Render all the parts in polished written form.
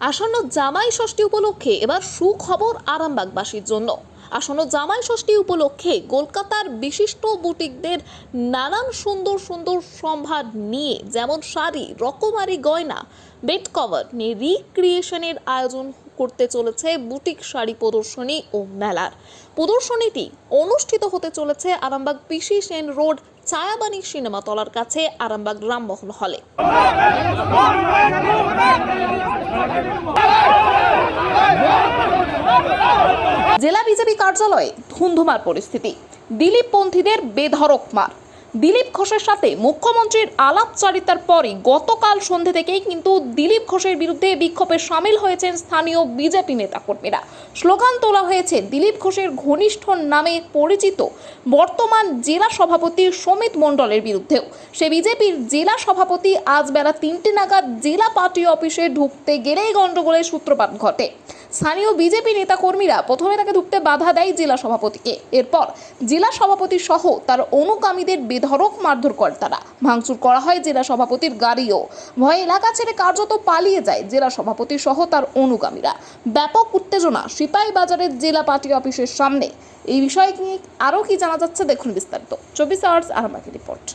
আসন্ন জামাই ষষ্ঠী উপলক্ষে এবার সুখবর আরামবাগবাসীর জন্য। আসন্ন জামাই ষষ্ঠী উপলক্ষে কলকাতার বিশিষ্ট বুটিকদের নানান সুন্দর সুন্দর সম্ভার নিয়ে, যেমন শাড়ি, রকমারি গয়না, বেড কভার নিয়ে রিক্রিয়েশনের আয়োজন করতে চলেছে বুটিক শাড়ি প্রদর্শনী ও মেলার। প্রদর্শনীটি অনুষ্ঠিত হতে চলেছে আরামবাগ পিসি সেন রোড, ছায়াবাণী সিনেমা তলার কাছে, আরামবাগ রামমোহন হলে। জেলা বিজেপি কার্যালয়ে ধুন্ধুমার পরিস্থিতি। দিলীপ পন্থীদের বেধড়ক মার। দিলীপ ঘোষের সাথে মুখ্যমন্ত্রীর আলাপচারিতার পরই গতকাল সন্ধ্যে থেকেই কিন্তু দিলীপ ঘোষের বিরুদ্ধে বিক্ষোভে সামিল হয়েছেন স্থানীয় বিজেপি নেতাকর্মীরা। স্লোগান তোলা হয়েছে দিলীপ ঘোষের ঘনিষ্ঠ নামে পরিচিত বর্তমান জেলা সভাপতি সমিত মণ্ডলের বিরুদ্ধেও। সে বিজেপির জেলা সভাপতি আজ বেলা 3টে নাগাদ জেলা পার্টি অফিসে ঢুকতে গেলেই গণ্ডগোলের সূত্রপাত ঘটে। স্থানীয় বিজেপি নেতাকর্মীরা প্রথমে তাকে ঢুকতে বাধা দেয় জেলা সভাপতিকে। এরপর জেলা সভাপতি সহ তার অনুগামীদের বেধড়ক মারধর করে তারা। ভাঙচুর করা হয় জেলা সভাপতির গাড়িও। ভয়ে এলাকা ছেড়ে কার্যত পালিয়ে যায় জেলা সভাপতি সহ তার অনুগামীরা। ব্যাপক উত্তেজনা সিপাহীবাজারের জেলা পার্টি অফিসের সামনে। এই বিষয়ে নিয়ে আরও কি জানা যাচ্ছে দেখুন বিস্তারিত। 24 আওয়ার্স আরামবাগের রিপোর্ট।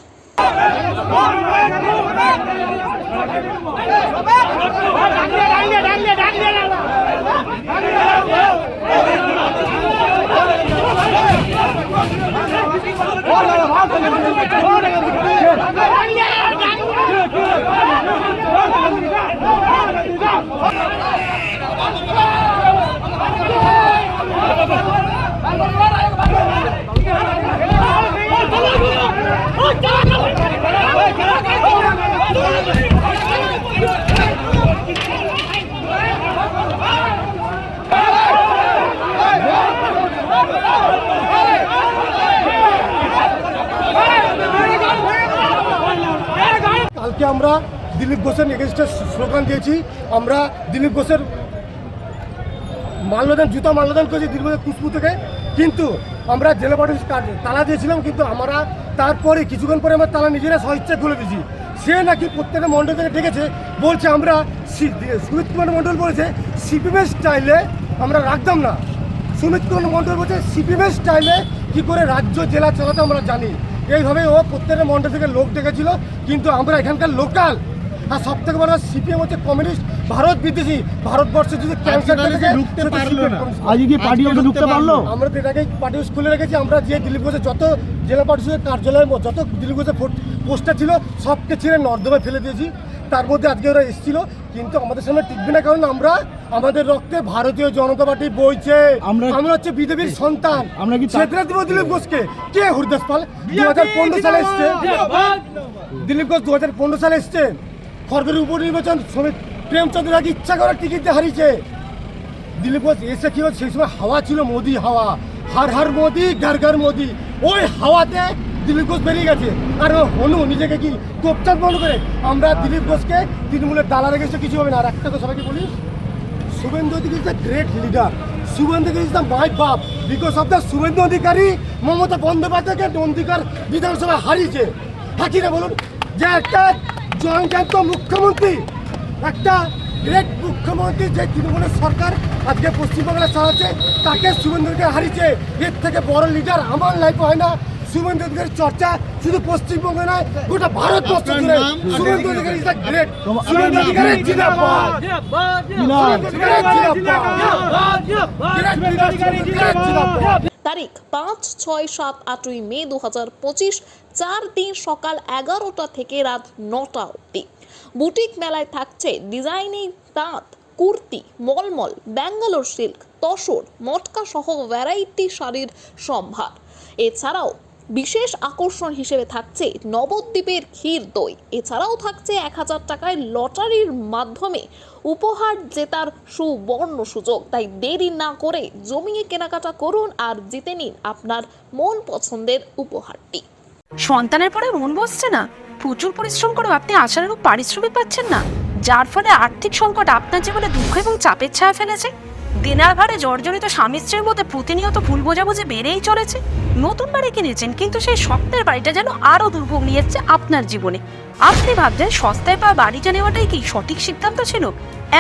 কালকে আমরা দিলীপ ঘোষের এগেনস্টে স্লোগান দিয়েছি। আমরা দিলীপ ঘোষের জুতা মাল্যদান করেছি দিলীপ ঘোষের খুশবু থেকে, কিন্তু আমরা জেলা পার্টির তালা দিয়েছিলাম, কিন্তু আমরা তারপরে কিছুক্ষণ পরে আমরা তালা নিজেরা স্বইচ্ছা খুলে দিয়েছি। সে নাকি প্রত্যেকটা মণ্ডল থেকে ডেকেছে, বলছে আমরা সুমিত কুমার মণ্ডল বলেছে সিপিএমের স্টাইলে আমরা রাখতাম না। সুমিত কুমার মণ্ডল বলছে সিপিএমের স্টাইলে কী করে রাজ্য জেলা চালাতে আমরা জানি। এইভাবে ও প্রত্যেকটা মণ্ডল থেকে লোক ডেকেছিল, কিন্তু আমরা এখানকার লোকাল। আর সব থেকে বড় সিপিএম হচ্ছে কমিউনিস্ট ভারত বিদ্বেষী। ভারতবর্ষে যদি আমরা এটাকে পার্টি স্কুলে রেখেছি। আমরা যে দিলীপ ঘোষের যত জেলা পার্টির কার্যালয়ের যত দিলীপ ঘোষের পোস্টার ছিল সবকে ছেড়ে নর্দমায় ফেলে দিয়েছি। তার মধ্যে আজকে ওরা এসেছিল, কিন্তু আমাদের সামনে টিকবে না, কারণ আমরা আমাদের রক্তে ভারতীয় জনতা পার্টি বইছে। আমরা হচ্ছে বিজেপির সন্তান। আমরা কি ছেড়ে দেবো দিলীপ ঘোষকে? কে হরিদাস পাল 2015 সালে এসছে, দিলীপ ঘোষ 2015 সালে এসছে। খড়গড়ির উপনির্বাচন প্রেমচন্দ্র আগে ইচ্ছা করার টিকিট দিয়ে হারিয়েছে। দিলীপ ঘোষ এসে কি হচ্ছে, সেই সময় হাওয়া ছিল মোদি হাওয়া, হার হার মোদি ঘর ঘর মোদি। ওই হাওয়াতে দিলীপ ঘোষ বেরিয়ে গেছে। আর হনু নিজেকে কি তোপচাঁদ মনে করে। আমরা দিলীপ ঘোষকে তৃণমূলের দালা রেখেছে, কিছু হবে না। আর একটা কথা সবাইকে বলি, Suvendu Adhikari is the great leader. Suvendu Adhikari is the my বাপ। Because of the Suvendu Adhikari Mamata বন্দ্যোপাধ্যায়কে নন্দীকার বিধানসভায় হারিয়েছে। হ্যাঁ কিনা বলুন? যে একটা জয়ন্ত মুখ্যমন্ত্রী, একটা গ্রেট মুখ্যমন্ত্রী, যে তৃণমূলের সরকার আজকে পশ্চিমবাংলা চালাচ্ছে, তাকে শুভেন্দু অধিকারী হারিয়েছে। এর থেকে বড় লিডার আমার লাইফে হয় না। শুভেন্দু অধিকারীর চর্চা শুধু পশ্চিমবঙ্গে নয়, গোটা ভারতবর্ষ জুড়ে। Suvendu Adhikari is the great. Suvendu Adhikari জিন্দাবাদ। তারিখ 5, 6, 7, 8ই মে 2025, 4 দিন সকাল 11টা থেকে রাত 9টা অবধি। বুটিক মেলায় থাকছে ডিজাইনিং তাঁত, কুর্তি, মলমল, ব্যাঙ্গালোর সিল্ক, তসর, মটকা সহ ভ্যারাইটি শাড়ির সম্ভার। এছাড়াও বিশেষ আকর্ষণ হিসেবে থাকছে নবদ্বীপের ক্ষীর দই। এছাড়াও থাকছে 1000 টাকায় লটারির মাধ্যমে উপহার জেতার সুবর্ণ সুযোগ। তাই দেরি না করে জমিয়ে কেনাকাটা করুন আর জিতে নিন আপনার মন পছন্দের উপহারটি। সন্তানের পরে মন বসছে না, প্রচুর পরিশ্রম করেও আপনি আশানুরূপ পারিশ্রমিক পাচ্ছেন না, যার ফলে আর্থিক সংকট আপনার জীবনে দুঃখ এবং চাপের ছায়া ফেলেছে। দেনার ভারে জর্জরিত স্বামী স্ত্রীর মধ্যে প্রতিনিয়ত ভুল বোঝাবুঝি বেড়েই চলেছে। নতুন বাড়ি কিনেছেন, কিন্তু সেই স্বপ্নের বাড়িটা যেন আরো দুর্ভোগ নিয়ে এসছে আপনার জীবনে। আপনি ভাবছেন সস্তায় পাওয়া বাড়িটা নেওয়াটাই কি সঠিক সিদ্ধান্ত ছিল?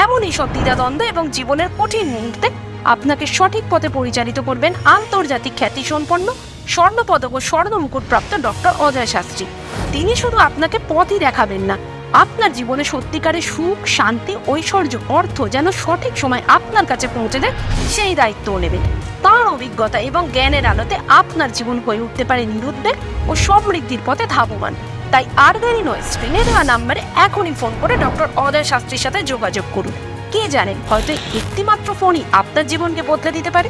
এমনই সব দ্বিধাদ্বন্দ্ব এবং জীবনের কঠিন মুহূর্তে আপনাকে সঠিক পথে পরিচালিত করবেন আন্তর্জাতিক খ্যাতিসম্পন্ন স্বর্ণপদক ও স্বর্ণ মুকুটপ্রাপ্ত ডক্টর অজয় শাস্ত্রী। তিনি শুধু আপনাকে পথই দেখাবেন না, আপনার জীবনে সত্যিকারের সুখ, শান্তি, ঐশ্বর্য, অর্থ যেন সঠিক সময় আপনার কাছে পৌঁছে দেয় সেই দায়িত্বও নেবেন। তার অভিজ্ঞতা এবং জ্ঞানের আলোতে আপনার জীবন হয়ে উঠতে পারে নিরুদ্বেগ ও সমৃদ্ধির পথে ধাবমান। তাই আর দেরি নয়, স্ক্রিনে দেওয়া নাম্বারে এখনই ফোন করে ডক্টর অজয় শাস্ত্রীর সাথে যোগাযোগ করুন। কে জানেন, হয়তো একটি মাত্র ফোনই আপনার জীবনকে বদলে দিতে পারে।